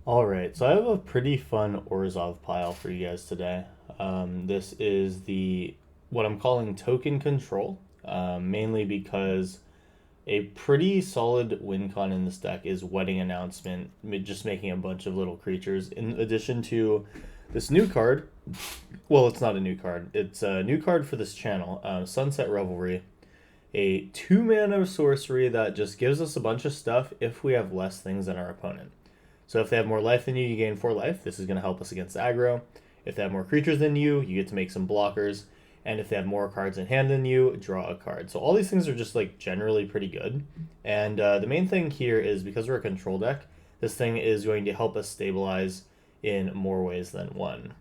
Alright, so I have a pretty fun Orzhov pile for you guys today. This is what I'm calling token control, mainly because a pretty solid win con in this deck is Wedding Announcement, just making a bunch of little creatures. In addition to this new card, well, it's not a new card, it's a new card for this channel, Sunset Revelry, a 2 mana sorcery that just gives us a bunch of stuff if we have less things than our opponent. So if they have more life than you gain 4 life. This is going to help us against aggro. If they have more creatures than you get to make some blockers. And if they have more cards in hand than you, draw a card. So all these things are just like generally pretty good. And the main thing here is because we're a control deck, this thing is going to help us stabilize in more ways than one.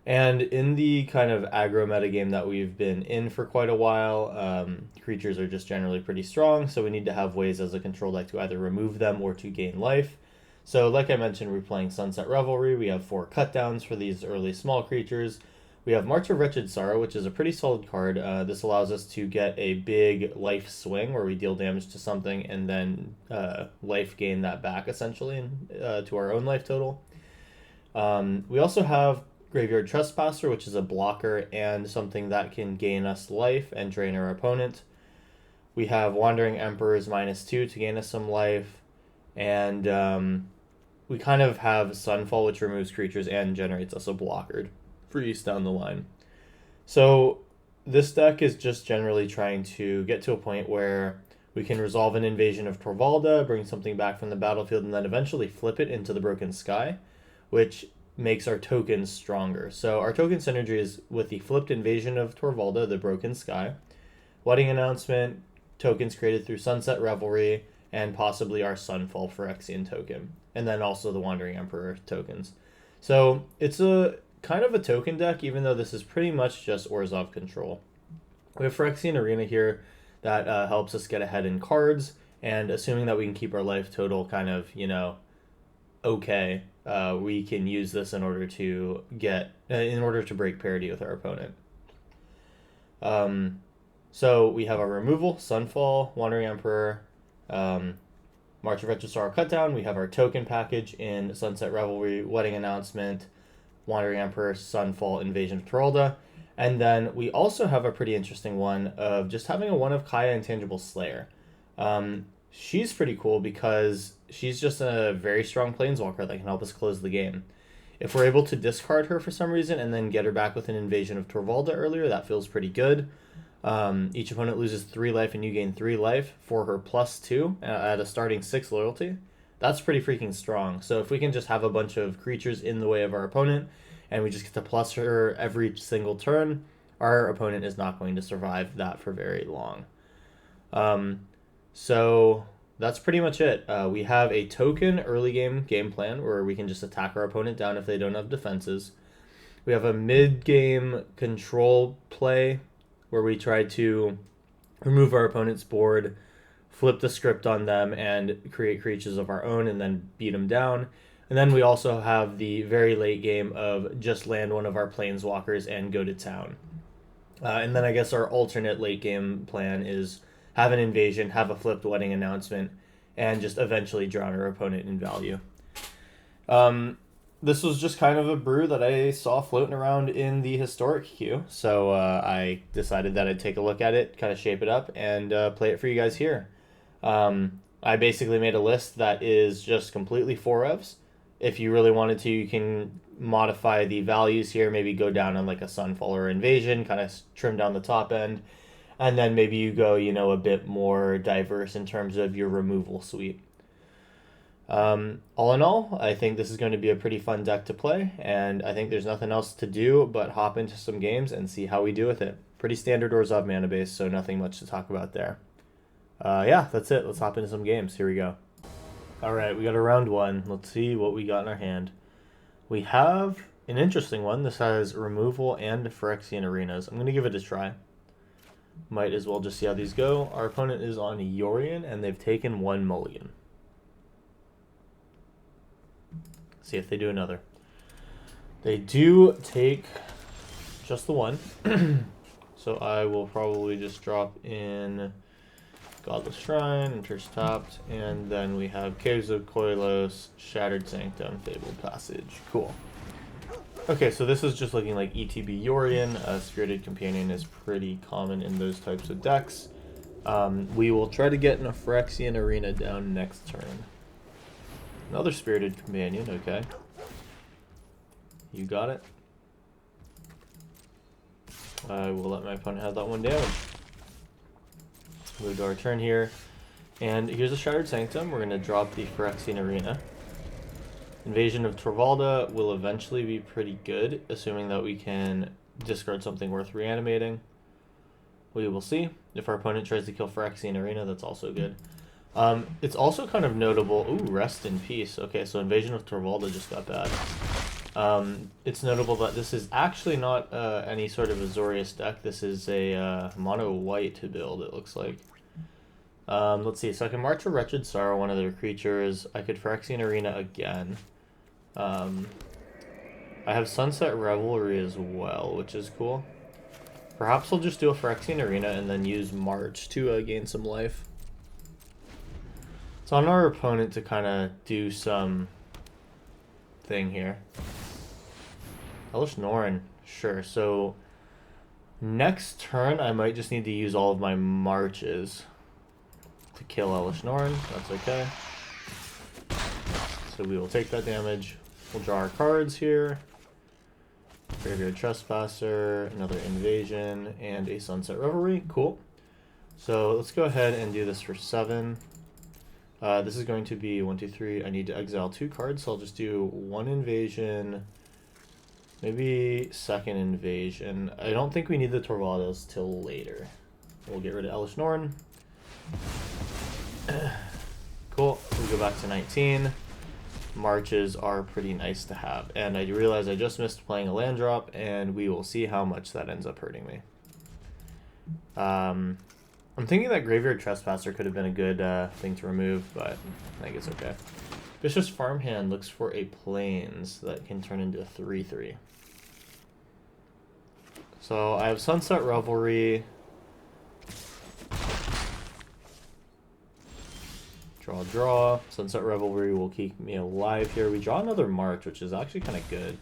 And in the kind of aggro metagame that we've been in for quite a while, creatures are just generally pretty strong, so we need to have ways as a control deck to either remove them or to gain life. So like I mentioned, we're playing Sunset Revelry. We have 4 cutdowns for these early small creatures. We have March of Wretched Sorrow, which is a pretty solid card. This allows us to get a big life swing where we deal damage to something and then life gain that back, essentially, to our own life total. We also have Graveyard Trespasser, which is a blocker and something that can gain us life and drain our opponent. We have Wandering Emperors -2 to gain us some life. And we kind of have Sunfall, which removes creatures and generates us a blocker for use down the line. So this deck is just generally trying to get to a point where we can resolve an invasion of Torvalda, bring something back from the battlefield, and then eventually flip it into the Broken Sky, which makes our tokens stronger. So our token synergy is with the flipped invasion of Torvalda, the Broken Sky, Wedding Announcement, tokens created through Sunset Revelry, and possibly our Sunfall Phyrexian token, and then also the Wandering Emperor tokens. So it's a kind of a token deck, even though this is pretty much just Orzhov control. We have Phyrexian Arena here that helps us get ahead in cards, and assuming that we can keep our life total kind of, okay, we can use this in order to break parity with our opponent. So we have our removal, Sunfall, Wandering Emperor, March of Wretched Sorrow Cutdown. We have our token package in Sunset Revelry, Wedding Announcement, Wandering Emperor, Sunfall, Invasion of Toralda. And then we also have a pretty interesting one of just having a one of Kaya Intangible Slayer. She's pretty cool because she's just a very strong planeswalker that can help us close the game. If we're able to discard her for some reason and then get her back with an Invasion of Torvalda earlier, that feels pretty good. Each opponent loses 3 life and you gain 3 life for her +2 at a starting 6 loyalty. That's pretty freaking strong. So if we can just have a bunch of creatures in the way of our opponent and we just get to plus her every single turn, our opponent is not going to survive that for very long. So that's pretty much it. We have a token early game plan where we can just attack our opponent down if they don't have defenses. We have a mid-game control play where we try to remove our opponent's board, flip the script on them, and create creatures of our own and then beat them down. And then we also have the very late game of just land one of our planeswalkers and go to town. And then I guess our alternate late game plan is have an invasion, have a flipped Wedding Announcement, and just eventually drown our opponent in value. This was just kind of a brew that I saw floating around in the historic queue, so I decided that I'd take a look at it, kind of shape it up, and play it for you guys here. I basically made a list that is just completely 4-ofs. If you really wanted to, you can modify the values here, maybe go down on like a Sunfall or Invasion, kind of trim down the top end, and then maybe you go, a bit more diverse in terms of your removal suite. All in all, I think this is going to be a pretty fun deck to play, and I think there's nothing else to do but hop into some games and see how we do with it. Pretty standard Orzhov mana base, so nothing much to talk about there. Yeah, that's it. Let's hop into some games. Here we go. Alright, we got a round 1. Let's see what we got in our hand. We have an interesting one. This has removal and Phyrexian Arenas. I'm going to give it a try. Might as well just see how these go. Our opponent is on Yorion, and they've taken 1 mulligan. See if they do another. They do take just the one. So I will probably just drop in Godless Shrine, enters tapped, and then we have Caves of Koilos, Shattered Sanctum, Fabled Passage. Cool. Okay, so this is just looking like ETB Yorion. Spirited Companion is pretty common in those types of decks. We will try to get an Phyrexian Arena down next turn. Another Spirited Companion, okay. You got it. I will let my opponent have that one damage. Move to our turn here. And here's a Shattered Sanctum. We're going to drop the Phyrexian Arena. Invasion of Torvalda will eventually be pretty good, assuming that we can discard something worth reanimating. We will see. If our opponent tries to kill Phyrexian Arena, that's also good. It's also kind of notable... Ooh, Rest in Peace. Okay, so Invasion of Torvalda just got bad. It's notable that this is actually not any sort of Azorius deck. This is a mono white to build, it looks like. Let's see, so I can March a Wretched Sorrow, one of their creatures. I could Phyrexian Arena again. I have Sunset Revelry as well, which is cool. Perhaps I'll just do a Phyrexian Arena and then use March to gain some life. It's on our opponent to kind of do some thing here. Hellish Norn, sure. So next turn I might just need to use all of my marches to kill Hellish Norn. That's okay. So we will take that damage. We'll draw our cards here. Graveyard Trespasser, another Invasion, and a Sunset Revelry. Cool. So let's go ahead and do this for 7. This is going to be 1, 2, 3. I need to exile 2 cards, so I'll just do 1 Invasion, maybe 2nd Invasion. I don't think we need the Torvaldas till later. We'll get rid of Hellish Norn. Cool. We go back to 19. Marches are pretty nice to have. And I realize I just missed playing a land drop, and we will see how much that ends up hurting me. I'm thinking that Graveyard Trespasser could have been a good thing to remove, but I think it's okay. Vicious Farmhand looks for a Plains that can turn into a 3/3. So I have Sunset Revelry. Draw. Sunset Revelry will keep me alive here. We draw another March, which is actually kind of good.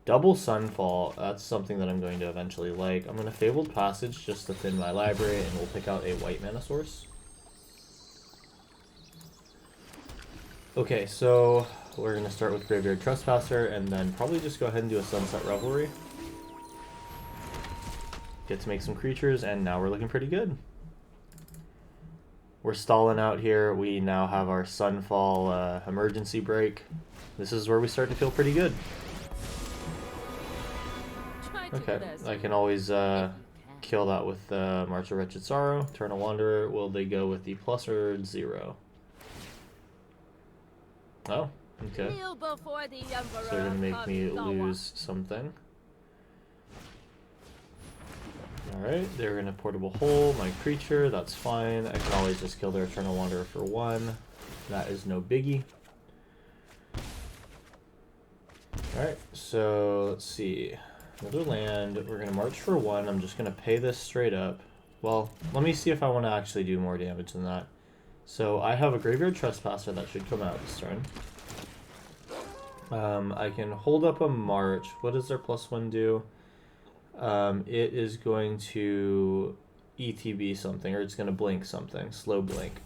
Double Sunfall, that's something that I'm going to eventually like. I'm going to Fabled Passage just to thin my library, and we'll pick out a white mana source. Okay, so we're going to start with Graveyard Trespasser, and then probably just go ahead and do a Sunset Revelry. Get to make some creatures, and now we're looking pretty good. We're stalling out here. We now have our Sunfall emergency break. This is where we start to feel pretty good. Okay, I can always kill that with March of Wretched Sorrow. Eternal Wanderer. Will they go with the plus or 0? Oh, okay. So they're going to make me lose something. Alright, they're going to Portable Hole my creature. That's fine. I can always just kill their Eternal Wanderer for 1. That is no biggie. Alright, so let's see. Another land. We're going to march for 1. I'm just going to pay this straight up. Well, let me see if I want to actually do more damage than that. So I have a Graveyard Trespasser that should come out this turn. I can hold up a march. What does their +1 do? It is going to ETB something, or it's going to blink something. Slow blink.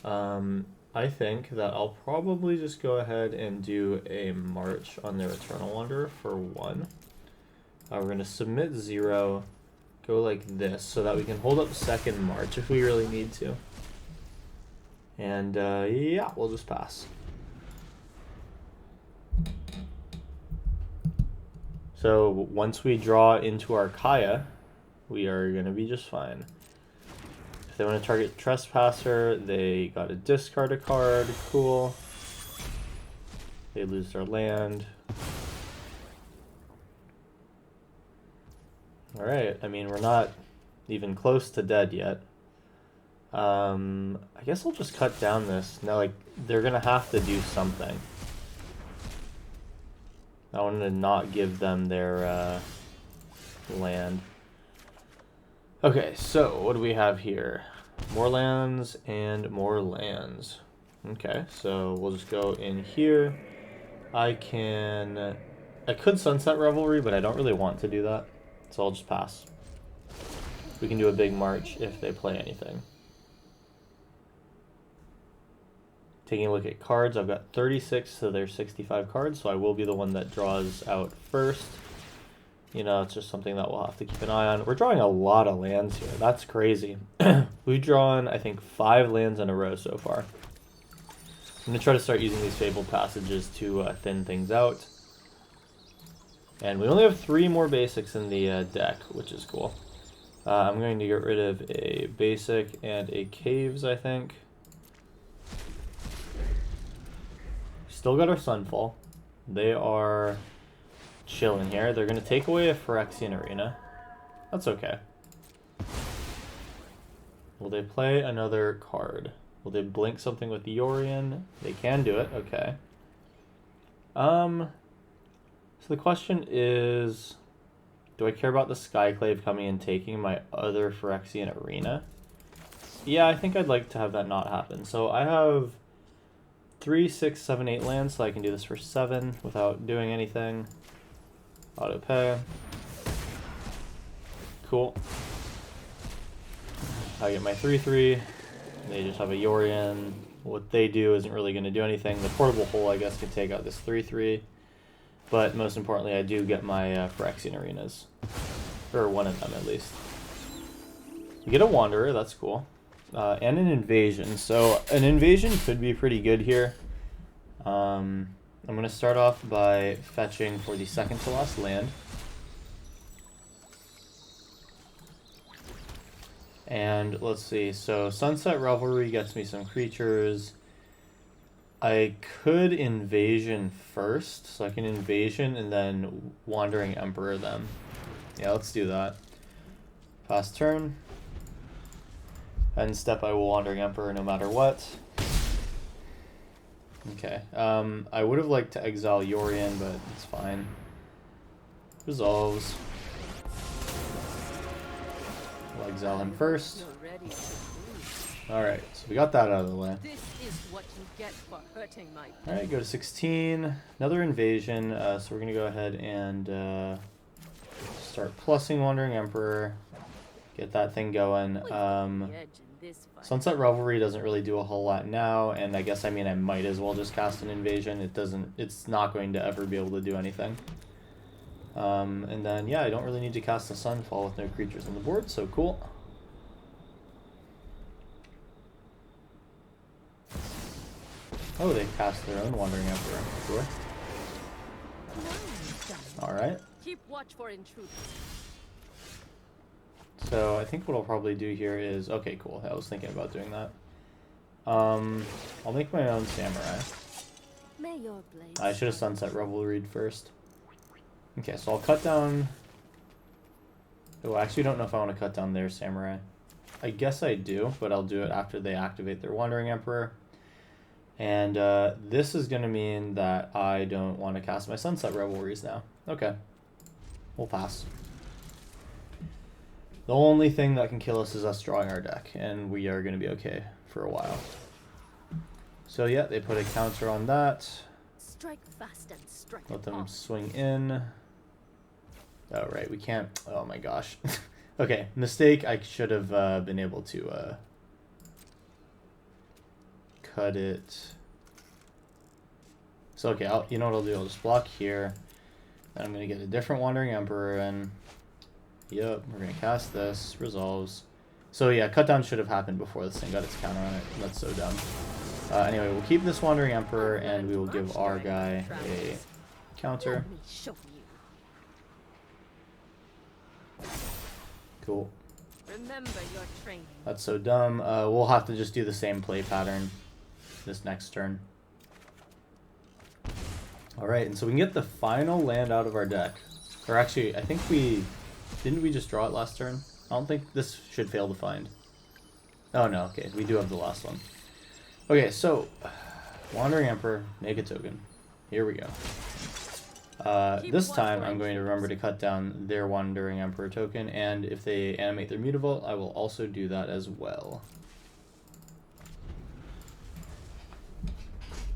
I think that I'll probably just go ahead and do a march on their Eternal Wanderer for 1. We're going to submit 0, go like this, so that we can hold up 2nd March if we really need to. And yeah, we'll just pass. So once we draw into our Kaya, we are going to be just fine. If they want to target Trespasser, they got to discard a card. Cool. They lose their land. Alright, I mean, we're not even close to dead yet. I guess I'll just cut down this. Now, like, they're going to have to do something. I wanted to not give them their land. Okay, so what do we have here? More lands and more lands. Okay, so we'll just go in here. I could Sunset Revelry, but I don't really want to do that, so I'll just pass. We can do a big march if they play anything. Taking a look at cards, I've got 36, so there's 65 cards, so I will be the one that draws out first. You know, it's just something that we'll have to keep an eye on. We're drawing a lot of lands here. That's crazy. We've drawn, I think, 5 lands in a row so far. I'm going to try to start using these Fabled Passages to thin things out. And we only have 3 more basics in the deck, which is cool. I'm going to get rid of a basic and a caves, I think. Still got our Sunfall. They are chilling here. They're going to take away a Phyrexian Arena. That's okay. Will they play another card? Will they blink something with the Yorion? They can do it. Okay. So the question is, do I care about the Skyclave coming and taking my other Phyrexian Arena? Yeah, I think I'd like to have that not happen. So I have 3, 6, 7, 8 lands, so I can do this for 7 without doing anything. Auto pay. Cool. I get my 3/3. They just have a Yorion. What they do isn't really going to do anything. The Portable Hole, I guess, can take out this 3/3. But most importantly, I do get my Phyrexian Arenas. Or one of them, at least. You get a Wanderer, that's cool. And an Invasion. So an Invasion could be pretty good here. I'm going to start off by fetching for the second to last land. And let's see, so Sunset Revelry gets me some creatures. I could Invasion first, so I can Invasion and then Wandering Emperor them. Yeah, let's do that. Pass turn. End step, I will Wandering Emperor no matter what. Okay, I would have liked to exile Yorion, but it's fine. Resolves. I'll exile him first. Alright, so we got that out of the way. Alright, go to 16. Another invasion, so we're going to go ahead and start plussing Wandering Emperor. Get that thing going. Sunset Revelry doesn't really do a whole lot now, and I guess, I mean, I might as well just cast an invasion. It's not going to ever be able to do anything. And then, yeah, I don't really need to cast a Sunfall with no creatures on the board, so cool. Oh, they cast their own Wandering Emperor. Sure. Alright. Keep watch for intruders. So I think what I'll probably do here is... Okay, cool. I was thinking about doing that. I'll make my own Samurai. May your blade I should have Sunset Revelried first. Okay, so I'll cut down... Oh, I actually don't know if I want to cut down their Samurai. I guess I do, but I'll do it after they activate their Wandering Emperor. And this is going to mean that I don't want to cast my Sunset Revelries now. Okay. We'll pass. The only thing that can kill us is us drawing our deck, and we are going to be okay for a while. So yeah, they put a counter on that. strike fast and strike Let them hard. swing in. Oh, right, we can't... Oh my gosh. Okay, mistake. I should have been able to cut it. So, okay, you know what I'll do? I'll just block here. Then I'm going to get a different Wandering Emperor in. Yep, we're going to cast this. Resolves. So, yeah, cut down should have happened before this thing got its counter on it. That's so dumb. Anyway, we'll keep this Wandering Emperor, and we will give our guy a counter. Let me show you. Cool. Remember your training. That's so dumb. We'll have to just do the same play pattern this next turn. Alright, and so we can get the final land out of our deck. Or actually, I think we... Didn't we just draw it last turn? I don't think this should fail to find. Oh no, okay, we do have the last one. Okay, so... Wandering Emperor, make a token. Here we go. This time, I'm going to remember to cut down their Wandering Emperor token, and if they animate their Mutavault, I will also do that as well.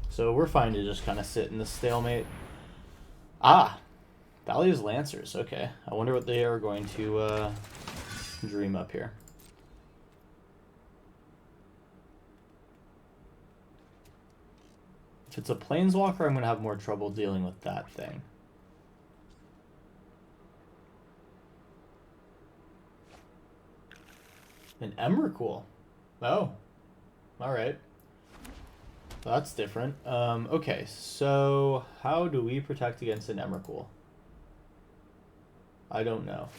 So we're fine to just kind of sit in the stalemate. Ah, Valia's Lancers. Okay, I wonder what they are going to dream up here. If it's a Planeswalker, I'm going to have more trouble dealing with that thing. An Emrakul. Oh, all right. Well, that's different. Okay, so how do we protect against an Emrakul? I don't know.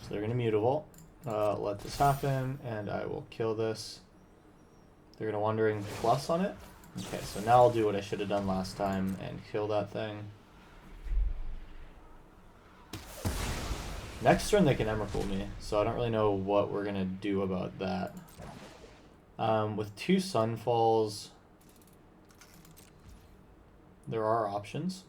So they're going to Mutavault. Let this happen, and I will kill this. They're going to Wandering Plus on it. Okay, so now I'll do what I should have done last time and kill that thing. Next turn they can Emrakul me, so I don't really know what we're going to do about that. With 2 Sunfalls, there are options.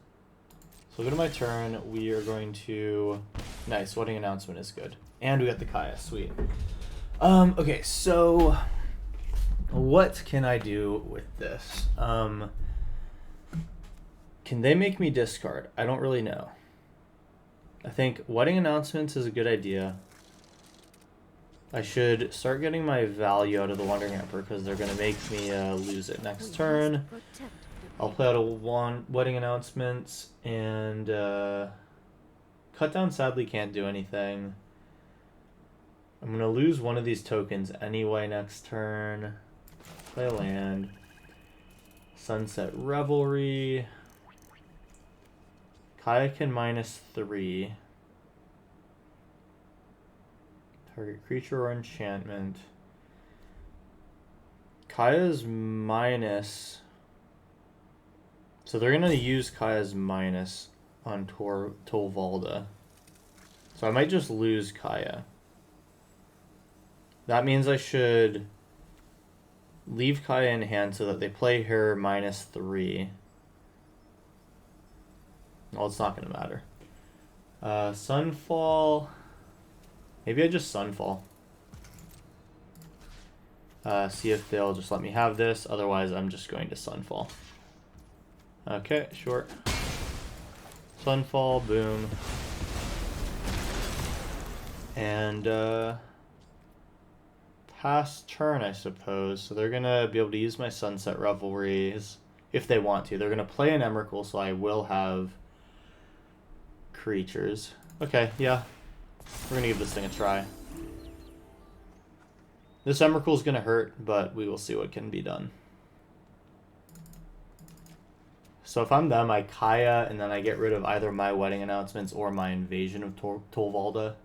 So go to my turn, we are going to... Nice, Wedding Announcement is good. And we got the Kaya, sweet. Okay, so... What can I do with this? Can they make me discard? I don't really know. I think Wedding Announcements is a good idea. I should start getting my value out of the Wandering Emperor because they're going to make me lose it next turn. I'll play out a Wedding Announcements, and Cut Down sadly can't do anything. I'm going to lose one of these tokens anyway next turn. Play a land. Sunset Revelry. Kaya can -3. Target creature or enchantment. Kaya's minus. So they're going to use Kaya's minus on Tolvalda. So I might just lose Kaya. That means I should leave Kaya in hand so that they play her -3. Well, it's not going to matter. Sunfall. Maybe I just Sunfall. See if they'll just let me have this. Otherwise, I'm just going to Sunfall. Okay, sure. Sunfall, boom. And pass turn, I suppose. So they're going to be able to use my Sunset Revelries if they want to. They're going to play an Emrakul, so I will have creatures. Okay, yeah. We're going to give this thing a try. This Emrakul is going to hurt, but we will see what can be done. So if I'm them, I Kaya, and then I get rid of either my Wedding Announcements or my Invasion of Tolvalda.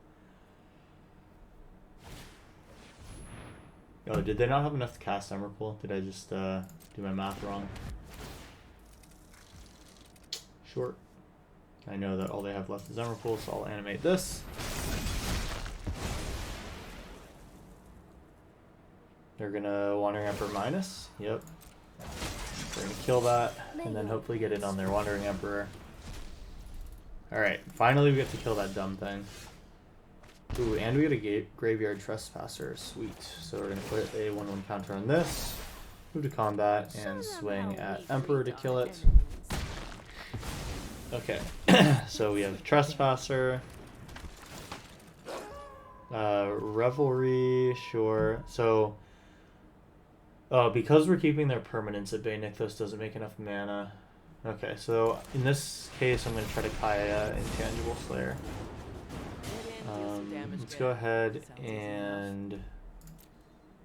Oh, did they not have enough to cast Emrakul? Did I just do my math wrong? Short. I know that all they have left is Emrakul, so I'll animate this. They're gonna Wandering Emperor minus. Yep. They're gonna kill that, and then hopefully get it on their Wandering Emperor. Alright, finally we get to kill that dumb thing. Ooh, and we get a Graveyard Trespasser. Sweet. So we're gonna put a 1/1 counter on this, move to combat, and swing at Emperor to kill it. Okay, so we have Trespasser, Revelry, sure. So, because we're keeping their permanents at bay, Nykthos doesn't make enough mana. Okay, so in this case, I'm going to try to Kaya Intangible Slayer. Let's go ahead and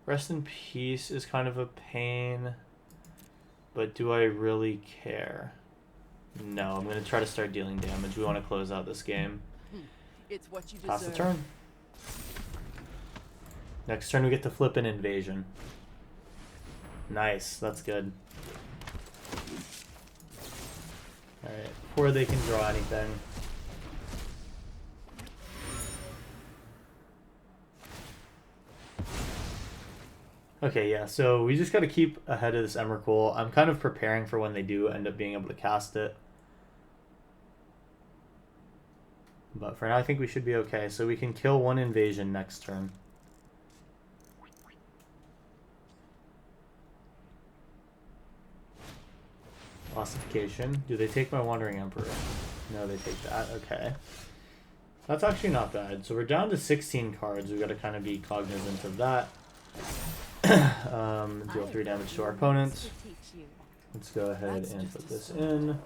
Rest in Peace is kind of a pain, but do I really care? No, I'm going to try to start dealing damage. We want to close out this game. It's what you Pass the deserve. turn. Next turn we get to flip an Invasion. Nice, that's good. Alright, before they can draw anything. Okay, yeah, so we just got to keep ahead of this Emrakul. I'm kind of preparing for when they do end up being able to cast it. But for now, I think we should be okay. So we can kill one Invasion next turn. Ossification. Do they take my Wandering Emperor? No, they take that. Okay. That's actually not bad. So we're down to 16 cards. We've got to kind of be cognizant of that. Deal 3 damage to our opponents. Let's go ahead and put this in.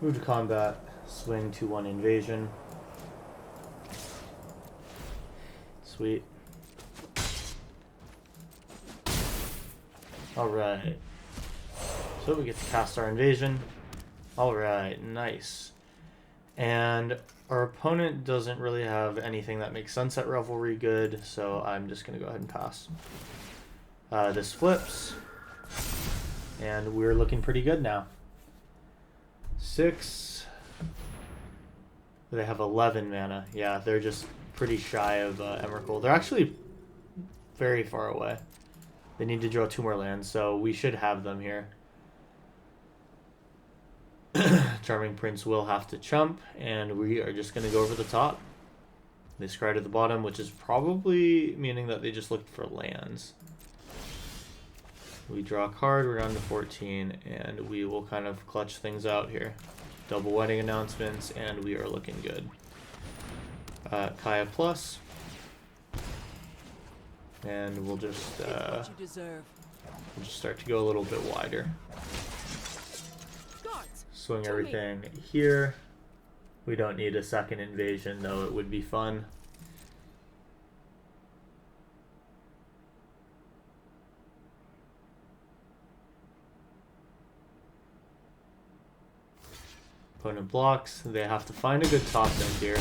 Move to combat. Swing 2/1 invasion. Sweet. Alright. So we get to cast our invasion. Alright, nice. And our opponent doesn't really have anything that makes Sunset Revelry good, so I'm just going to go ahead and pass. This flips. And we're looking pretty good now. 6. They have 11 mana. Yeah, they're just pretty shy of Emrakul. They're actually very far away. They need to draw 2 more lands, so we should have them here. Charming Prince will have to chump, and we are just going to go over the top. They scry to the bottom, which is probably meaning that they just looked for lands. We draw a card, we're down to 14, and we will kind of clutch things out here. Double wedding announcements, and we are looking good. Kaya plus. And we'll just start to go a little bit wider. Swing everything here. We don't need a second invasion, though it would be fun. Opponent blocks. They have to find a good top deck here.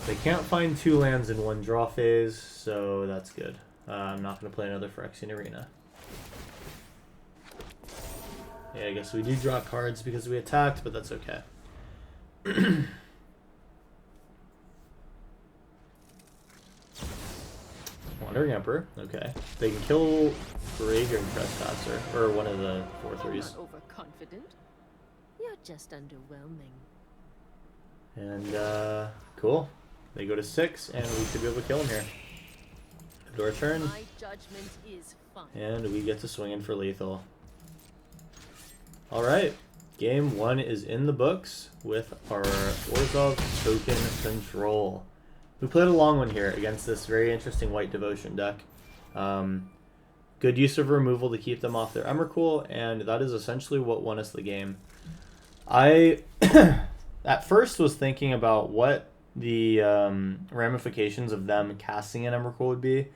They can't find 2 lands in one draw phase, so that's good. I'm not going to play another Phyrexian Arena. Yeah, I guess we do draw cards because we attacked, but that's okay. Wandering Emperor, okay. They can kill Graveyard Trespasser, or one of the 4/3s. Not overconfident. You're just underwhelming. And, cool. They go to 6, and we should be able to kill him here. End our turn. My judgment is fine. And we get to swing in for lethal. Alright. Game 1 is in the books with our Orzhov token control. We played a long one here against this very interesting white devotion deck. Good use of removal to keep them off their Emrakul, and that is essentially what won us the game. I at first was thinking about what the ramifications of them casting an Emrakul would be,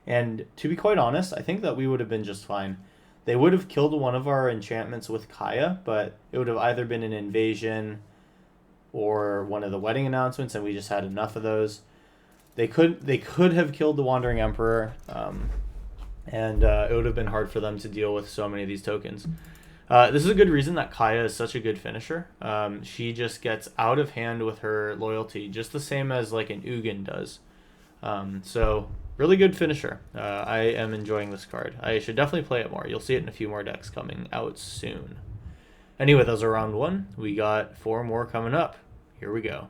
and to be quite honest, I think that we would have been just fine. They would have killed one of our enchantments with Kaya, but it would have either been an invasion or one of the wedding announcements, and we just had enough of those. They could have killed the Wandering Emperor, and it would have been hard for them to deal with so many of these tokens. This is a good reason that Kaya is such a good finisher. She just gets out of hand with her loyalty, just the same as like an Ugin does. So really good finisher. I am enjoying this card. I should definitely play it more. You'll see it in a few more decks coming out soon. Anyway, those are round 1. We got 4 more coming up. Here we go.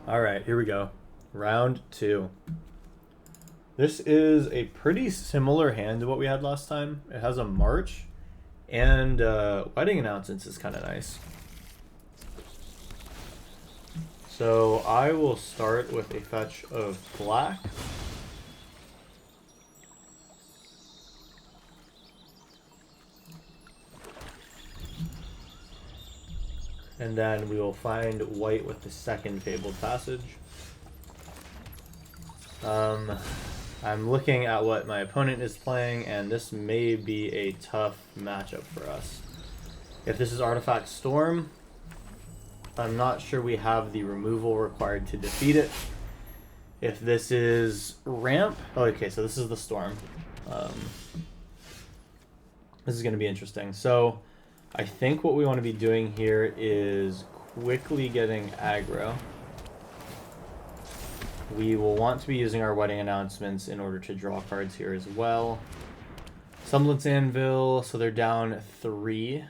All right, here we go. Round 2. This is a pretty similar hand to what we had last time. It has a March, and wedding announcements is kind of nice. So I will start with a fetch of black. And then we will find white with the second Fabled Passage. I'm looking at what my opponent is playing, and this may be a tough matchup for us. If this is Artifact Storm, I'm not sure we have the removal required to defeat it. If this is Ramp... Oh, okay, so this is the Storm. This is going to be interesting. So I think what we want to be doing here is quickly getting aggro. We will want to be using our wedding announcements in order to draw cards here as well. Semblance Anvil, so they're down 3.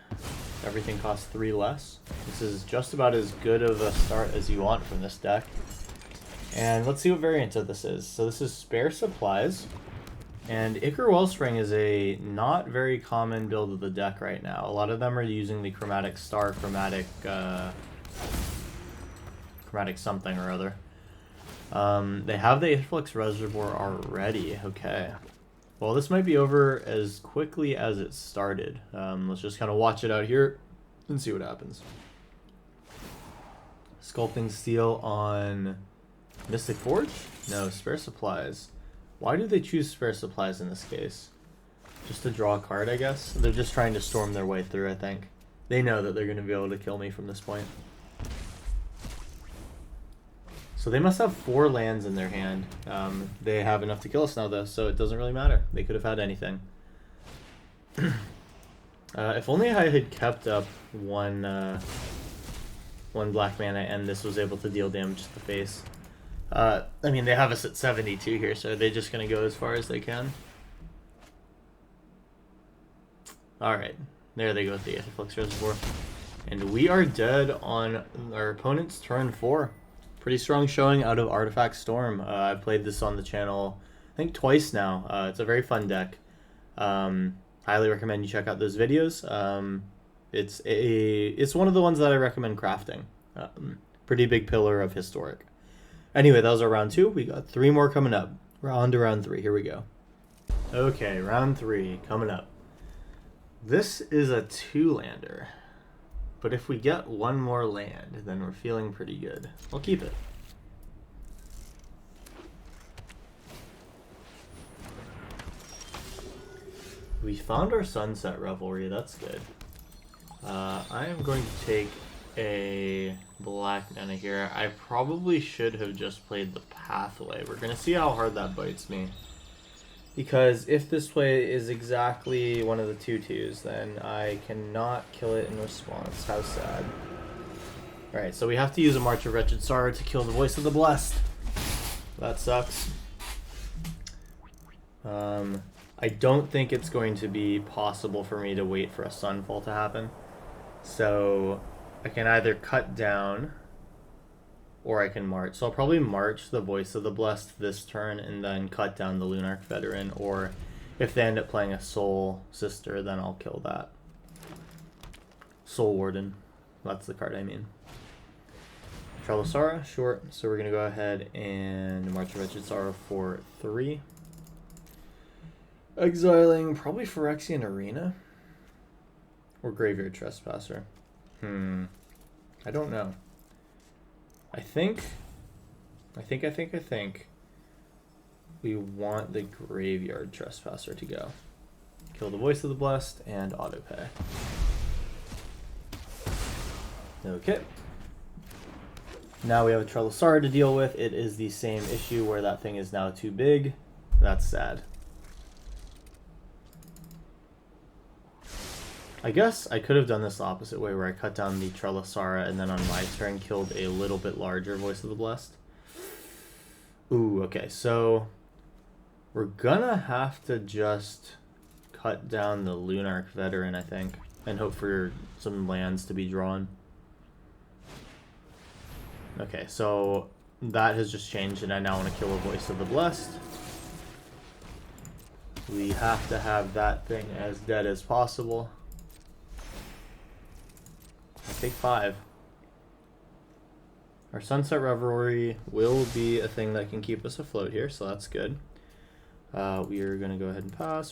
Everything costs 3 less. This is just about as good of a start as you want from this deck. And let's see what variant of this is. So this is Spare Supplies. And Ichor Wellspring is a not very common build of the deck right now. A lot of them are using the chromatic star, chromatic something or other. They have the Aetherflux Reservoir already. Okay. Well, this might be over as quickly as it started. Let's just kind of watch it out here and see what happens. Sculpting Steel on Mystic Forge? No, Spare Supplies. Why do they choose Spare Supplies in this case? Just to draw a card, I guess? They're just trying to storm their way through, I think. They know that they're going to be able to kill me from this point. So they must have 4 lands in their hand. They have enough to kill us now, though, so it doesn't really matter. They could have had anything. If only I had kept up one black mana and this was able to deal damage to the face. I mean, they have us at 72 here, so they're just going to go as far as they can. Alright, there they go with the Aetherflux Reservoir. And we are dead on our opponent's turn 4. Pretty strong showing out of Artifact Storm. I've played this on the channel, I think, twice now. It's a very fun deck. Highly recommend you check out those videos. It's one of the ones that I recommend crafting. Pretty big pillar of Historic. Anyway, that was our round 2. We got 3 more coming up. We're on to round 3. Here we go. Okay, round 3 coming up. This is a 2-lander. But if we get 1 more land, then we're feeling pretty good. I'll keep it. We found our Sunset Revelry. That's good. I am going to take a black mana here. I probably should have just played the Pathway. We're going to see how hard that bites me. Because if this play is exactly one of the 2/2s, then I cannot kill it in response. How sad. Alright, so we have to use a March of Wretched Sorrow to kill the Voice of the Blessed. That sucks. I don't think it's going to be possible for me to wait for a Sunfall to happen. So I can either cut down or I can march. So I'll probably march the Voice of the Blessed this turn and then cut down the Lunarch Veteran, or if they end up playing a Soul Sister, then I'll kill that. Soul Warden. That's the card I mean. Trelisara, sure. So we're going to go ahead and March of Wretched Sorrow for 3. Exiling probably Phyrexian Arena or Graveyard Trespasser. I don't know. I think we want the Graveyard Trespasser to go. Kill the Voice of the Blessed and autopay. Okay. Now we have a Trelisara to deal with. It is the same issue where that thing is now too big. That's sad. I guess I could have done this the opposite way, where I cut down the Trelisara and then on my turn killed a little bit larger Voice of the Blessed. Ooh, okay, so we're gonna have to just cut down the Lunarch Veteran, I think, and hope for some lands to be drawn. Okay, so that has just changed, and I now want to kill a Voice of the Blessed. We have to have that thing as dead as possible. Take 5. Our Sunset Revelry will be a thing that can keep us afloat here, so that's good. We are going to go ahead and pass.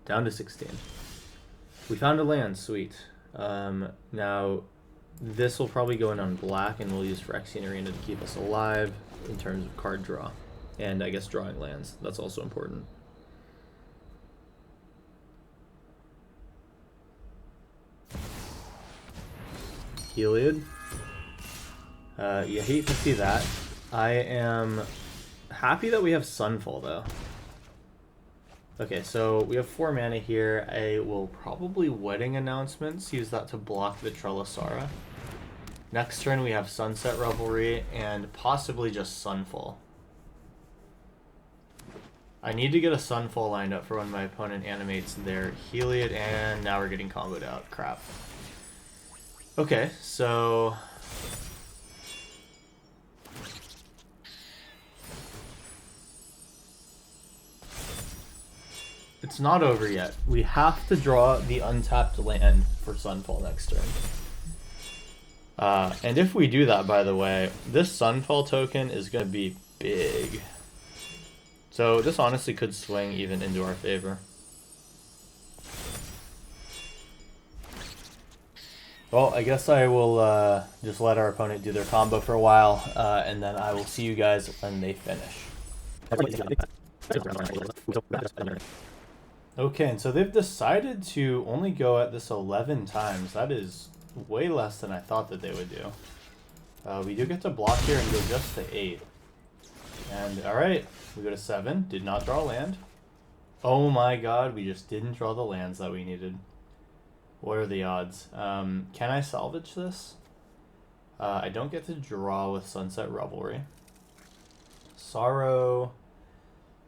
Down to 16. We found a land, sweet. Now, this will probably go in on black, and we'll use Phyrexian Arena to keep us alive in terms of card draw. And I guess drawing lands. That's also important. Heliod. You hate to see that. I am happy that we have Sunfall, though. Okay, so we have 4 mana here. I will probably Wedding Announcements, use that to block the Trelisara. Next turn we have Sunset Revelry and possibly just Sunfall. I need to get a Sunfall lined up for when my opponent animates their Heliod, and now we're getting comboed out. Crap. Okay, so It's not over yet. We have to draw the untapped land for Sunfall next turn. And if we do that, by the way, this Sunfall token is going to be big. So this honestly could swing even into our favor. Well, I guess I will just let our opponent do their combo for a while, and then I will see you guys when they finish. Okay, and so they've decided to only go at this 11 times. That is way less than I thought that they would do. We do get to block here and go just to 8. And alright, we go to 7. Did not draw land. Oh my god, we just didn't draw the lands that we needed. What are the odds? Can I salvage this? I don't get to draw with Sunset Revelry. Sorrow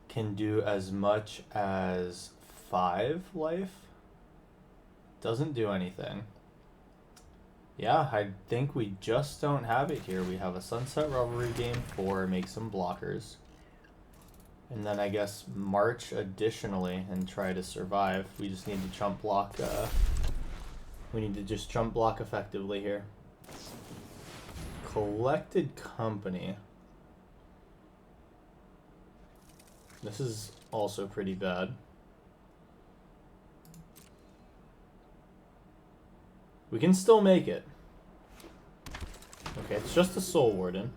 can do as much as 5 life. Doesn't do anything. Yeah, I think we just don't have it here. We have a Sunset Revelry game 4, make some blockers. And then I guess march additionally and try to survive. We just need to chump block. We need to just chump block effectively here. Collected Company. This is also pretty bad. We can still make it. Okay, it's just a Soul Warden.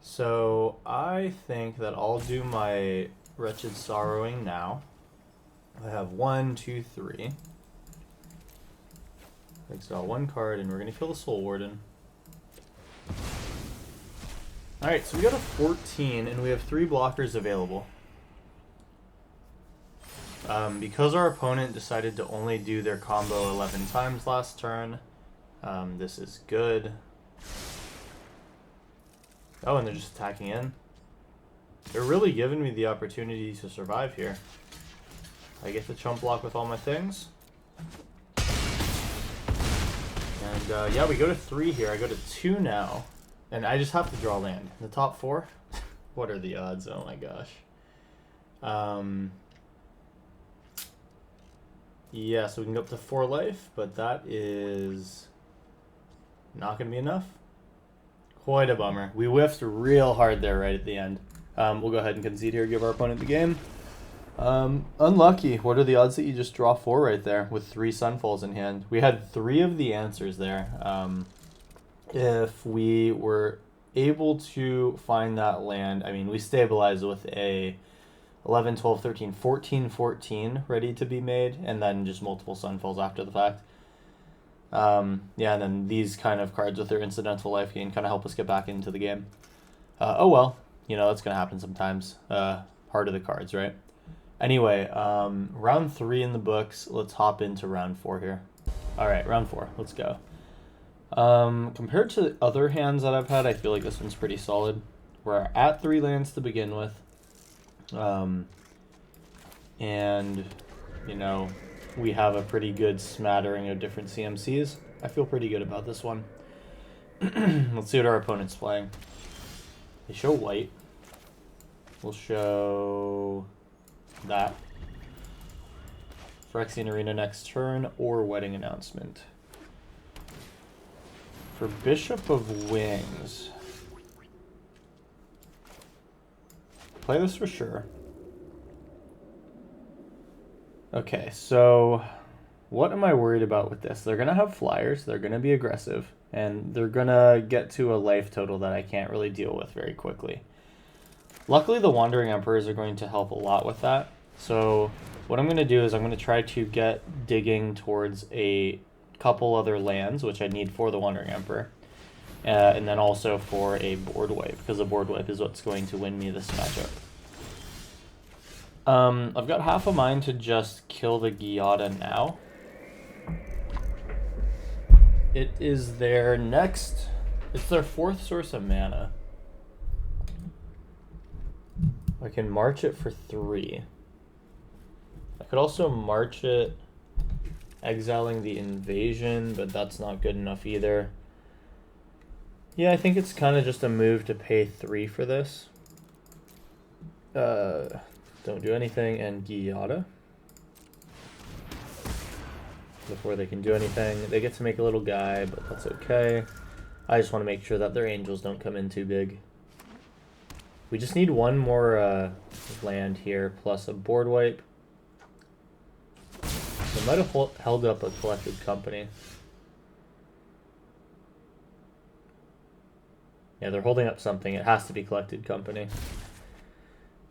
So I think that I'll do my Wretched Sorrowing now. I have 1, 2, 3. Exile 1 card, and we're going to kill the Soul Warden. Alright, so we got a 14, and we have 3 blockers available. Because our opponent decided to only do their combo 11 times last turn, this is good. Oh, and they're just attacking in. They're really giving me the opportunity to survive here. I get to chump block with all my things. And yeah, we go to 3 here. I go to 2 now. And I just have to draw land. The top 4? What are the odds? Oh my gosh. Yeah, so we can go up to 4 life, but that is not going to be enough. Quite a bummer. We whiffed real hard there right at the end. We'll go ahead and concede here, give our opponent the game. Unlucky. What are the odds that you just draw 4 right there with 3 Sunfalls in hand? We had 3 of the answers there. If we were able to find that land, I mean, we stabilized with a 11, 12, 13, 14, 14 ready to be made, and then just multiple Sunfalls after the fact. Yeah, and then these kind of cards with their incidental life gain kind of help us get back into the game. Oh well, you know, that's going to happen sometimes. Part of the cards, right? Anyway, round 3 in the books. Let's hop into round 4 here. Alright, round 4. Let's go. Compared to other hands that I've had, I feel like this one's pretty solid. We're at 3 lands to begin with. And, you know, we have a pretty good smattering of different CMCs. I feel pretty good about this one. Let's see what our opponent's playing. They show white. We'll show that. Phyrexian Arena next turn, or Wedding Announcement. For Bishop of Wings. Play this for sure. Okay, so what am I worried about with this? They're going to have flyers, they're going to be aggressive, and they're going to get to a life total that I can't really deal with very quickly. Luckily, the Wandering Emperors are going to help a lot with that. So what I'm going to do is I'm going to try to get digging towards a couple other lands, which I need for the Wandering Emperor. And then also for a board wipe, because the board wipe is what's going to win me this matchup. I've got half a mind to just kill the Giada now. It is their next... It's their 4th source of mana. I can march it for 3. I could also march it, exiling the invasion, but that's not good enough either. Yeah, I think it's kind of just a move to pay 3 for this. Don't do anything, and Giada. Before they can do anything, they get to make a little guy, but that's okay. I just want to make sure that their angels don't come in too big. We just need one more land here, plus a board wipe. They might have held up a collected company. Yeah, they're holding up something. It has to be collected company.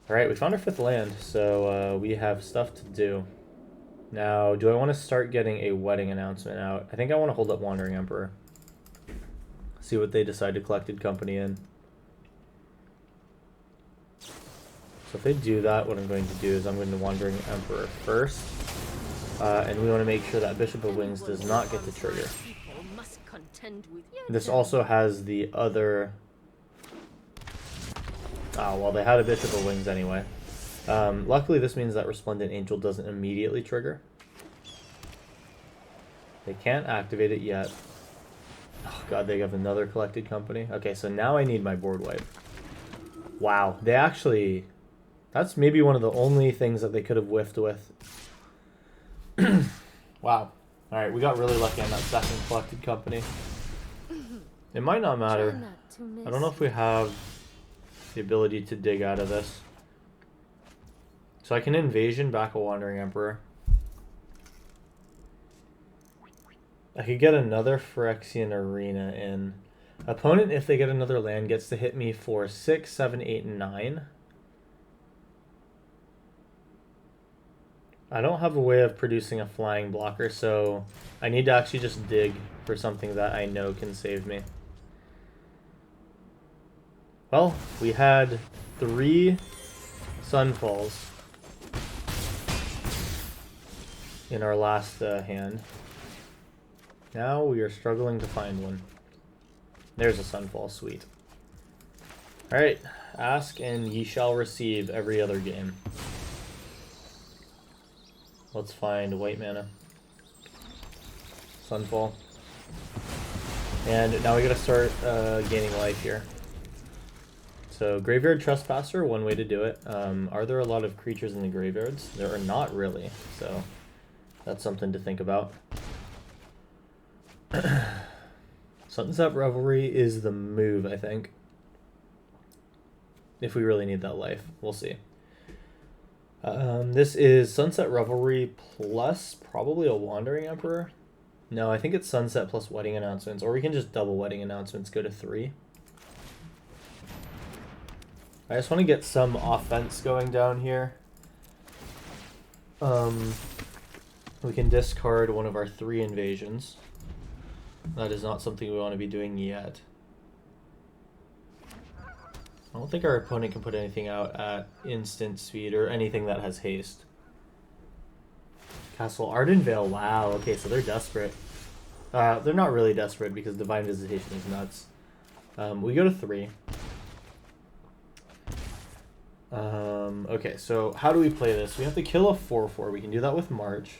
Alright, we found our 5th land, so we have stuff to do. Now, do I want to start getting a wedding announcement out? I think I want to hold up Wandering Emperor. See what they decide to collected company in. So if they do that, what I'm going to do is I'm going to Wandering Emperor first. And we want to make sure that Bishop of Wings does not get the trigger. This also has the other... Oh, well, they had a Bishop of Wings anyway. Luckily, this means that Resplendent Angel doesn't immediately trigger. They can't activate it yet. Oh god, they have another collected company. Okay, so now I need my board wipe. Wow, they actually... That's maybe one of the only things that they could have whiffed with. Wow. Alright, we got really lucky on that second collected company. It might not matter. I don't know if we have the ability to dig out of this. So I can Invasion back a Wandering Emperor. I could get another Phyrexian Arena in. Opponent, if they get another land, gets to hit me for 6, 7, 8, and 9. I don't have a way of producing a flying blocker, so I need to actually just dig for something that I know can save me. Well, we had 3 Sunfalls in our last hand. Now we are struggling to find one. There's a Sunfall, sweet. Alright, ask and ye shall receive every other game. Let's find white mana. Sunfall. And now we gotta start gaining life here. So Graveyard Trespasser, one way to do it. Are there a lot of creatures in the graveyards? There are not really, so that's something to think about. Sunset Revelry is the move, I think. If we really need that life, we'll see. This is Sunset Revelry plus probably a Wandering Emperor. No, I think it's Sunset plus Wedding Announcements, or we can just double Wedding Announcements, go to 3. I just want to get some offense going down here. We can discard one of our 3 invasions. That is not something we want to be doing yet. I don't think our opponent can put anything out at instant speed or anything that has haste. Castle Ardenvale, wow, okay, so they're desperate. They're not really desperate because Divine Visitation is nuts. We go to 3. Okay, so how do we play this? We have to kill a 4/4. We can do that with March.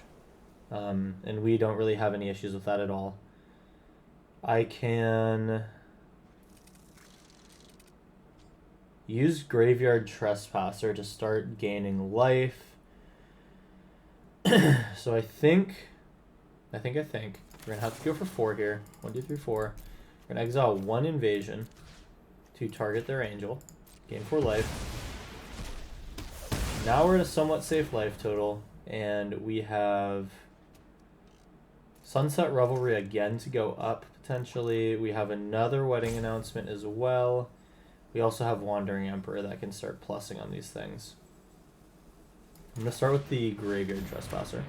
And we don't really have any issues with that at all. I can use Graveyard Trespasser to start gaining life. So I think we're gonna have to go for 4 here. 1, 2, 3, 4. We're gonna exile 1 invasion to target their angel. Gain 4 life. Now we're at a somewhat safe life total, and we have Sunset Revelry again to go up potentially. We have another Wedding Announcement as well. We also have Wandering Emperor that can start plussing on these things. I'm gonna start with the Graveyard Trespasser.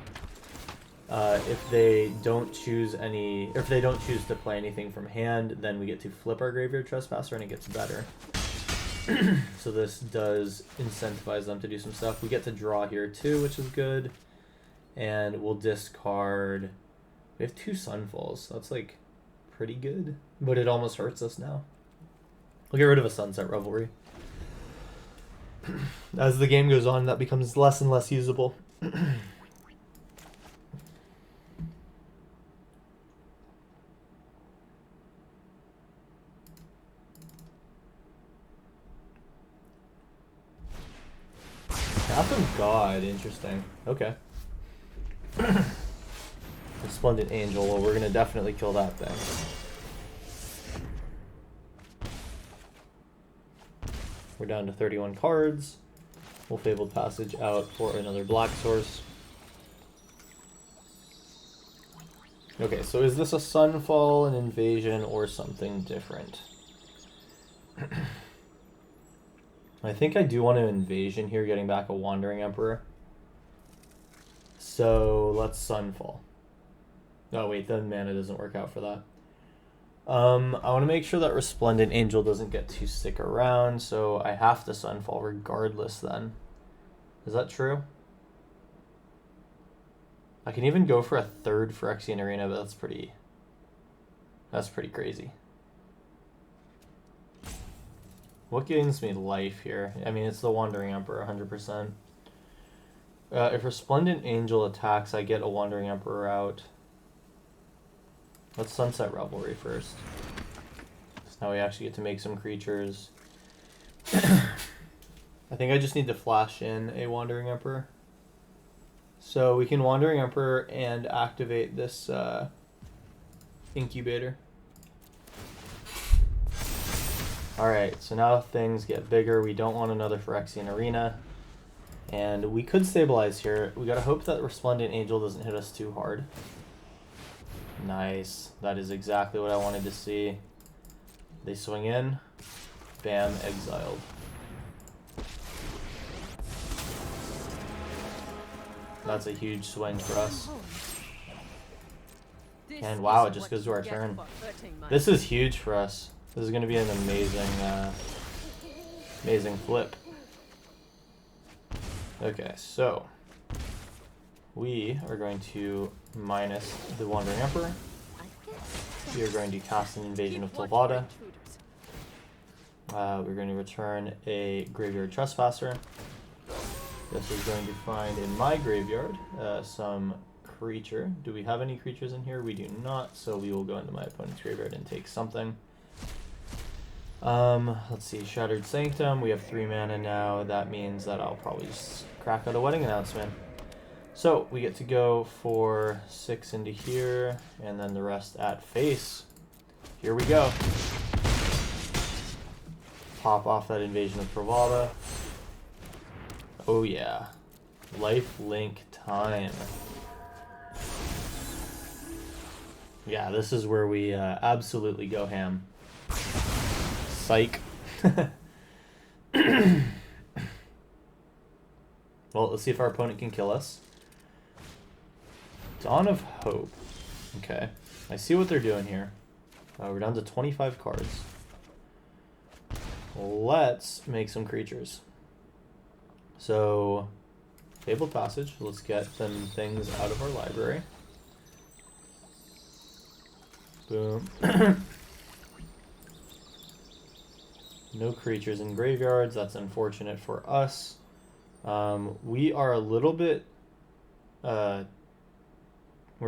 If they don't choose to play anything from hand, then we get to flip our Graveyard Trespasser and it gets better. So this does incentivize them to do some stuff. We get to draw here too, which is good. And we'll discard... We have 2 Sunfalls. That's like pretty good. But it almost hurts us now. We'll get rid of a Sunset Revelry. As the game goes on, that becomes less and less usable. Wrath of God, interesting. Okay. Resplendent Angel, well, we're gonna definitely kill that thing. We're down to 31 cards. We'll Fabled Passage out for another black source. Okay, so is this a Sunfall, an invasion, or something different? I think I do want an invasion here, getting back a Wandering Emperor. So let's Sunfall. Oh wait, then mana doesn't work out for that. I want to make sure that Resplendent Angel doesn't get to stick around, so I have to Sunfall regardless then. Is that true? I can even go for a third Phyrexian Arena, but that's pretty crazy. What gains me life here? I mean, it's the Wandering Emperor, 100%. If Resplendent Angel attacks, I get a Wandering Emperor out. Let's Sunset Revelry first. So now we actually get to make some creatures. I think I just need to flash in a Wandering Emperor. So we can Wandering Emperor and activate this Incubator. Alright, so now things get bigger. We don't want another Phyrexian Arena. And we could stabilize here. We gotta hope that Resplendent Angel doesn't hit us too hard. Nice. That is exactly what I wanted to see. They swing in. Bam, exiled. That's a huge swing for us. And wow, it just goes to our turn. This is huge for us. This is going to be an amazing flip. Okay, so we are going to minus the Wandering Emperor. We are going to cast an Invasion of Telvada. We're going to return a Graveyard Trespasser. This is going to find in my graveyard some creature. Do we have any creatures in here? We do not, so we will go into my opponent's graveyard and take something. Let's see, Shattered Sanctum. We have 3 mana now. That means that I'll probably just crack out a Wedding Announcement. So we get to go for 6 into here, and then the rest at face. Here we go. Pop off that Invasion of Pravada. Oh yeah. Life Link time. Yeah, this is where we absolutely go ham. Psych. Well, let's see if our opponent can kill us. Dawn of Hope. Okay. I see what they're doing here. We're down to 25 cards. Let's make some creatures. So, Fabled Passage. Let's get some things out of our library. Boom. No creatures in graveyards. That's unfortunate for us. We are a little bit... we're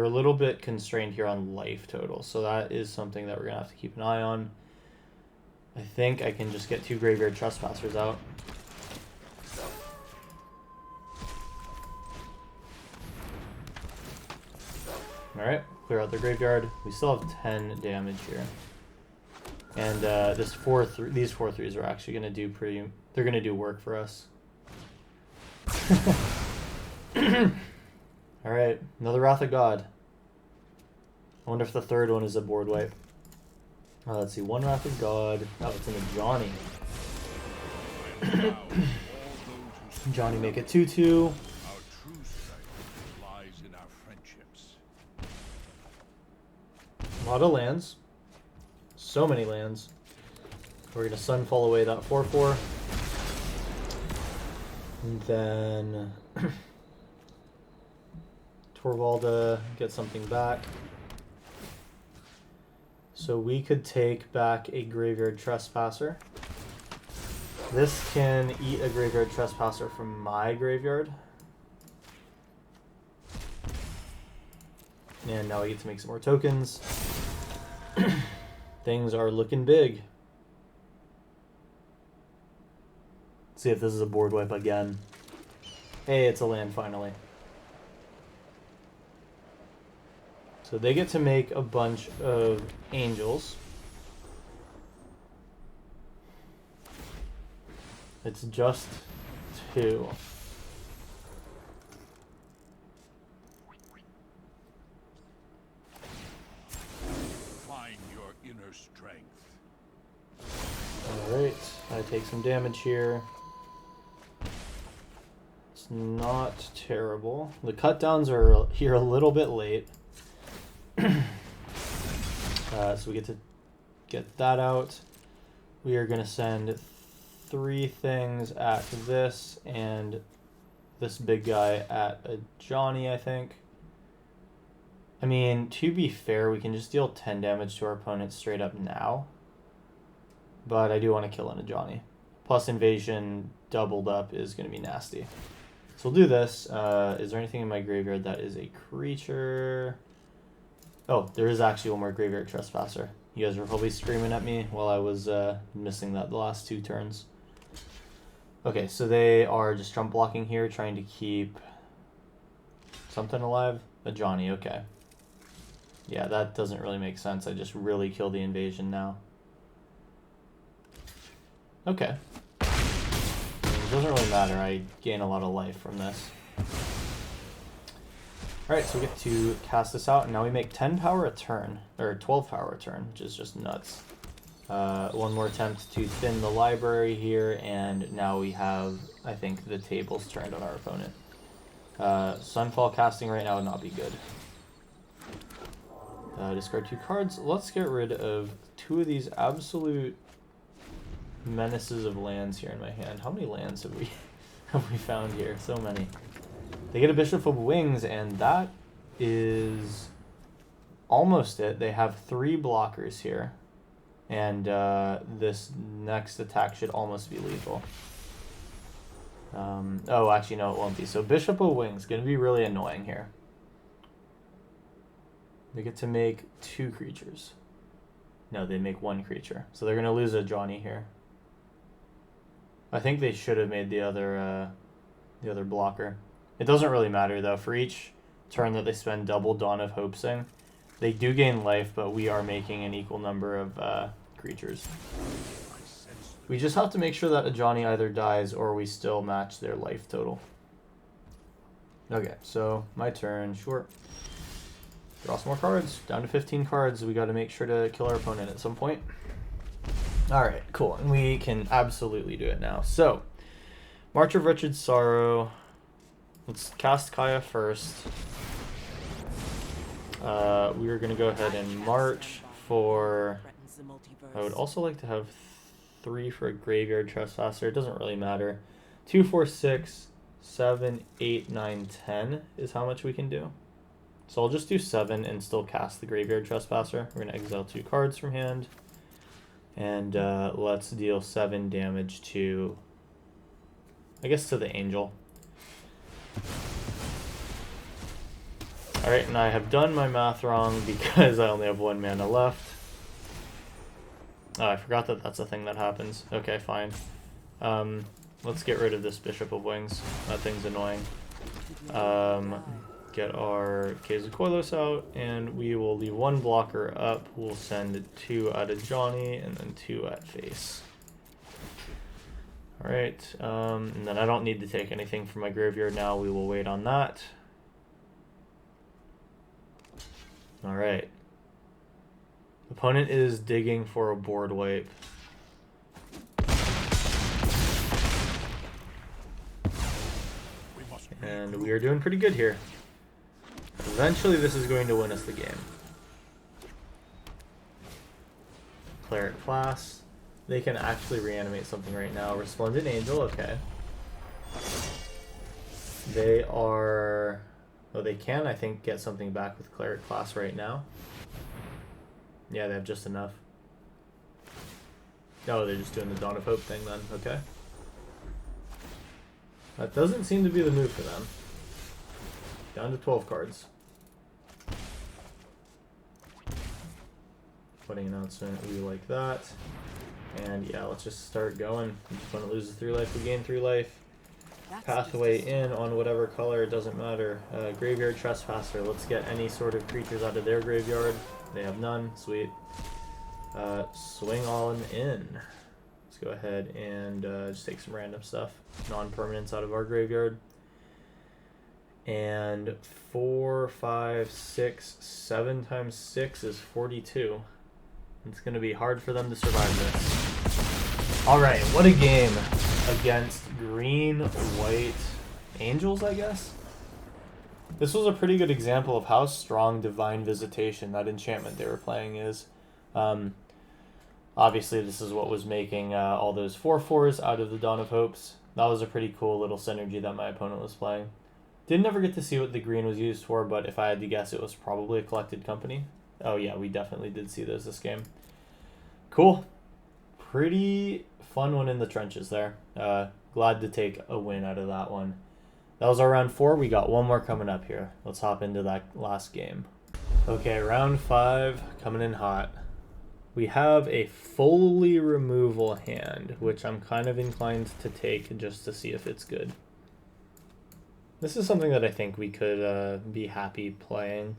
a little bit constrained here on life total, so that is something that we're going to have to keep an eye on. I think I can just get 2 Graveyard Trespassers out. Alright, clear out the graveyard. We still have 10 damage here. And these 4/3s are actually going to do they're going to do work for us. Alright, another Wrath of God. I wonder if the third one is a board wipe. Let's see, 1 Wrath of God. Oh, it's in a Johnny. Johnny make it 2/2. A lot of lands. So many lands. We're going to Sunfall away that 4/4. And then Torvalda get something back. So we could take back a Graveyard Trespasser. This can eat a Graveyard Trespasser from my graveyard. And now we get to make some more tokens. Things are looking big. Let's see if this is a board wipe again. Hey, it's a land finally. So they get to make a bunch of angels. It's just 2. Find your inner strength. Alright, I take some damage here. It's not terrible. The cut downs are here a little bit late. So we get to get that out. We are going to send 3 things at this and this big guy at a Johnny, I think. I mean, to be fair, we can just deal 10 damage to our opponent straight up now. But I do want to kill in a Johnny. Plus invasion doubled up is going to be nasty. So we'll do this. Is there anything in my graveyard that is a creature? Oh, there is actually one more graveyard trespasser. You guys were probably screaming at me while I was missing that the last 2 turns. Okay, so they are just jump blocking here, trying to keep something alive. A Johnny, okay. Yeah, that doesn't really make sense. I just really kill the invasion now. Okay. It doesn't really matter. I gain a lot of life from this. Alright, so we get to cast this out, and now we make 10 power a turn, or 12 power a turn, which is just nuts. One more attempt to thin the library here, and now we have, I think, the tables turned on our opponent. Sunfall casting right now would not be good. Discard 2 cards. Let's get rid of 2 of these absolute menaces of lands here in my hand. How many lands have we found here? So many. They get a Bishop of Wings, and that is almost it. They have 3 blockers here, and this next attack should almost be lethal. Oh, actually, no, it won't be. So Bishop of Wings, going to be really annoying here. They get to make 2 creatures. No, they make 1 creature. So they're going to lose a Johnny here. I think they should have made the other blocker. It doesn't really matter, though. For each turn that they spend double Dawn of Hoapsing, they do gain life, but we are making an equal number of creatures. We just have to make sure that a Johnny either dies or we still match their life total. Okay, so my turn. Sure. Draw some more cards. Down to 15 cards. We got to make sure to kill our opponent at some point. Alright, cool. And we can absolutely do it now. So, March of Wretched Sorrow. Let's cast Kaya first. We are going to go ahead and march for... I would also like to have 3 for a Graveyard Trespasser. It doesn't really matter. 2, 4, 6, 7, 8, 9, 10 is how much we can do. So I'll just do 7 and still cast the Graveyard Trespasser. We're going to exile 2 cards from hand. And let's deal 7 damage to... I guess to the Angel. Alright, and I have done my math wrong because I only have 1 mana left. Oh, I forgot that that's a thing that happens. Okay, fine. Let's get rid of this Bishop of Wings. That thing's annoying. Get our Quetzalcoatl out, and we will leave 1 blocker up. We'll send 2 at a Johnny, and then 2 at face. Alright, and then I don't need to take anything from my graveyard now. We will wait on that. Alright. Opponent is digging for a board wipe. And we are doing pretty good here. Eventually this is going to win us the game. Cleric class. They can actually reanimate something right now. Resplendent Angel, okay. They are... Oh, they can, I think, get something back with Cleric class right now. Yeah, they have just enough. Oh, they're just doing the Dawn of Hope thing then, okay. That doesn't seem to be the move for them. Down to 12 cards. Putting announcement, we like that. And yeah, let's just start going. If opponent loses 3 life, we gain 3 life. Pathway in on whatever color, it doesn't matter. Graveyard Trespasser. Let's get any sort of creatures out of their graveyard. They have none. Sweet. Swing on in. Let's go ahead and just take some random stuff. Non-permanents out of our graveyard. And 4, 5, 6, 7 times 6 is 42. It's going to be hard for them to survive this. Alright, what a game against green, white angels, I guess? This was a pretty good example of how strong Divine Visitation, that enchantment they were playing, is. Obviously, this is what was making all those 4/4s out of the Dawn of Hopes. That was a pretty cool little synergy that my opponent was playing. Didn't ever get to see what the green was used for, but if I had to guess, it was probably a collected company. Oh yeah, we definitely did see those this game. Cool. Pretty fun one in the trenches there. Glad to take a win out of that one. That was our round 4. We got one more coming up here. Let's hop into that last game. Okay, round 5 coming in hot. We have a fully removal hand, which I'm kind of inclined to take just to see if it's good. This is something that I think we could be happy playing.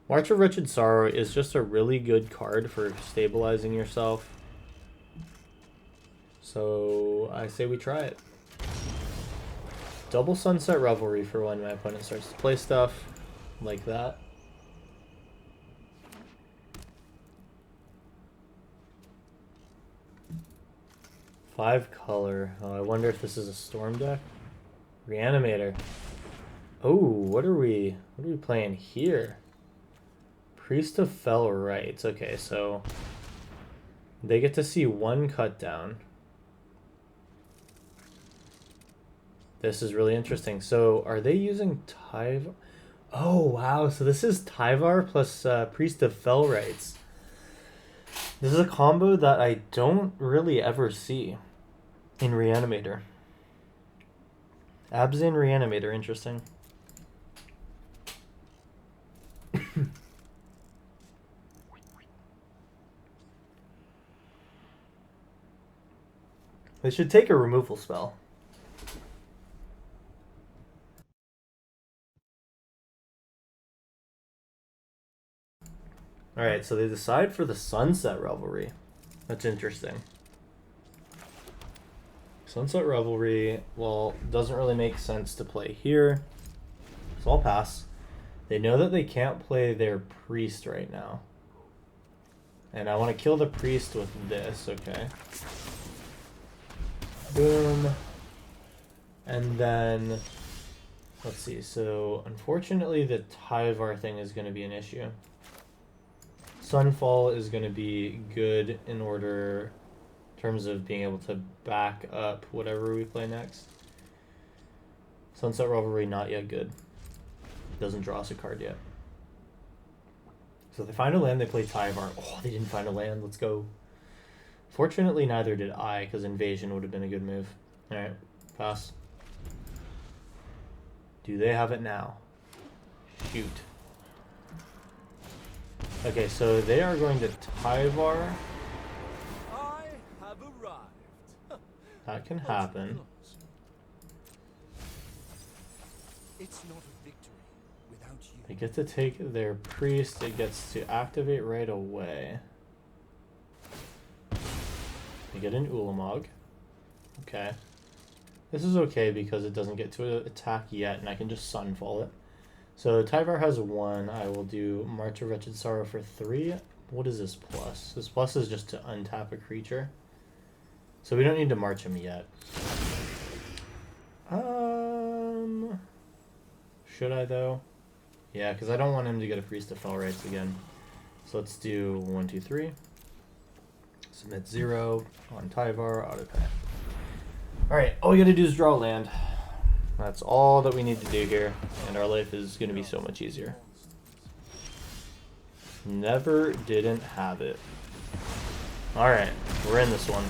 March of Wretched Sorrow is just a really good card for stabilizing yourself. So I say we try it. Double Sunset Revelry for when my opponent starts to play stuff like that. Five color. Oh, I wonder if this is a storm deck. Reanimator. Oh, what are we playing here? Priest of Fell Rites. Okay, so they get to see one cut down. This is really interesting. So are they using Tyvar? Oh, wow. So this is Tyvar plus Priest of Fell Rites. This is a combo that I don't really ever see in Reanimator. Abzan Reanimator, interesting. They should take a removal spell. Alright, so they decide for the Sunset Revelry. That's interesting. Sunset Revelry, well, doesn't really make sense to play here. So I'll pass. They know that they can't play their priest right now. And I want to kill the priest with this, okay. Boom. And then, let's see, so unfortunately the Tyvar thing is going to be an issue. Sunfall is going to be good in order, in terms of being able to back up whatever we play next. Sunset Revelry, not yet good. Doesn't draw us a card yet. So they find a land, they play Tyvar. Oh, they didn't find a land, let's go. Fortunately, neither did I, because Invasion would have been a good move. Alright, pass. Do they have it now? Shoot. Okay, so they are going to Tyvar. I have arrived. That can happen. It's not a victory without you. They get to take their priest. It gets to activate right away. They get an Ulamog. Okay. This is okay because it doesn't get to attack yet, and I can just Sunfall it. So Tyvar has 1. I will do March of Wretched Sorrow for 3. What is this plus? This plus is just to untap a creature. So we don't need to march him yet. Should I though? Yeah, because I don't want him to get a Priest of Fell Rites again. So let's do 1, 2, 3. Submit 0 on Tyvar, auto pay. Alright, all we gotta do is draw land. That's all that we need to do here, and our life is going to be so much easier. Never didn't have it. Alright, we're in this one.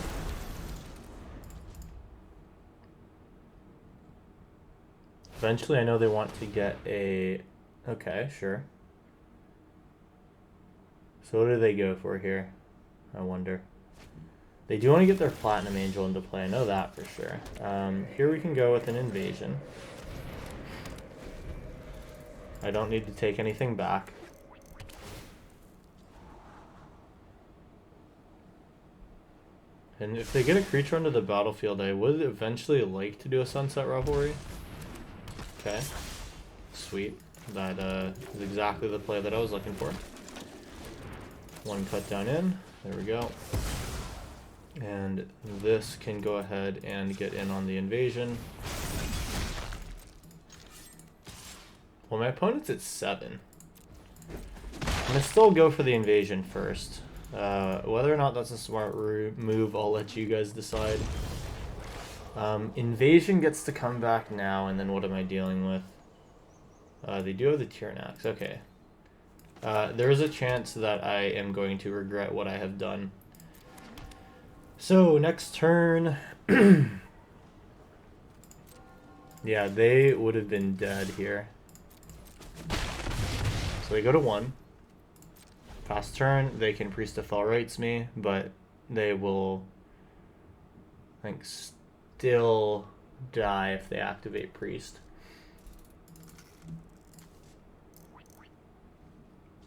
Eventually I know they want to get a... Okay, sure. So what do they go for here? I wonder. They do want to get their Platinum Angel into play, I know that for sure. Here we can go with an invasion. I don't need to take anything back. And if they get a creature onto the battlefield, I would eventually like to do a Sunset Revelry. Okay. Sweet. That is exactly the play that I was looking for. One cut down in. There we go. And this can go ahead and get in on the invasion. Well, my opponent's at 7. I'm going to still go for the invasion first. Whether or not that's a smart move, I'll let you guys decide. Invasion gets to come back now, and then what am I dealing with? They do have the Tyranax. Okay. There is a chance that I am going to regret what I have done. So, next turn... yeah, they would have been dead here. So they go to 1. Past turn, they can Priest of Fell Rites me, but they will, I think, still die if they activate Priest.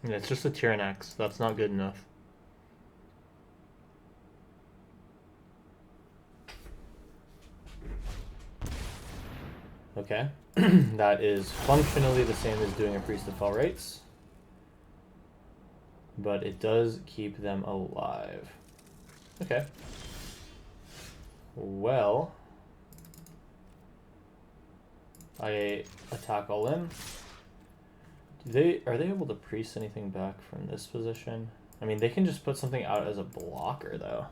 And it's just a Tyranax. That's not good enough. Okay. That is functionally the same as doing a Priest of Fell Rites. But it does keep them alive. Okay. Well, I attack all in. Are they able to priest anything back from this position? I mean, they can just put something out as a blocker, though.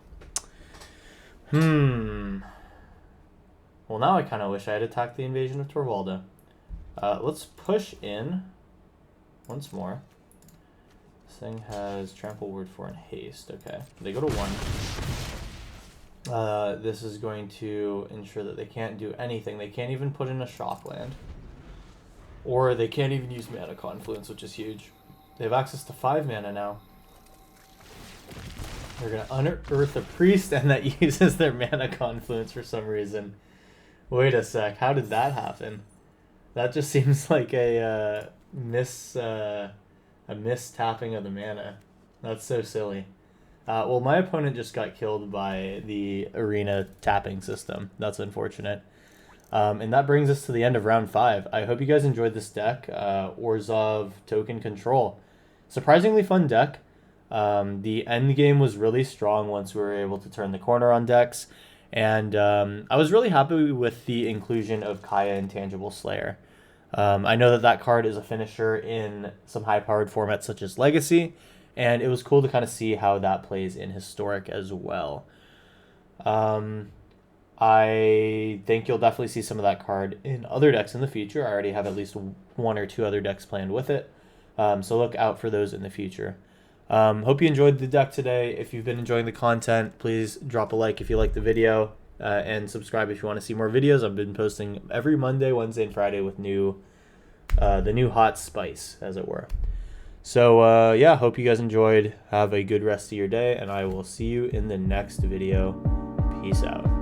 Well, now I kind of wish I had attacked the invasion of Torvalda. Let's push in once more. This thing has Trample, Word 4, and Haste. Okay, they go to 1. This is going to ensure that they can't do anything. They can't even put in a Shockland. Or they can't even use Mana Confluence, which is huge. They have access to 5 mana now. They're going to unearth a Priest, and that uses their Mana Confluence for some reason. Wait a sec, how did that happen? That just seems like a mistapping of the mana. That's so silly. Well, my opponent just got killed by the arena tapping system. That's unfortunate. And that brings us to the end of round 5. I hope you guys enjoyed this deck. Orzhov Token Control. Surprisingly fun deck. The end game was really strong once we were able to turn the corner on decks. And I was really happy with the inclusion of Kaya Intangible Slayer. I know that card is a finisher in some high-powered formats such as Legacy, and it was cool to kind of see how that plays in Historic as well. I think you'll definitely see some of that card in other decks in the future. I already have at least 1 or 2 other decks planned with it, so look out for those in the future. Hope you enjoyed the deck today. If you've been enjoying the content, please drop a like if you like the video, and subscribe if you want to see more videos. I've been posting every Monday, Wednesday, and Friday with the new hot spice, as it were. So yeah, hope you guys enjoyed. Have a good rest of your day, and I will see you in the next video. Peace out.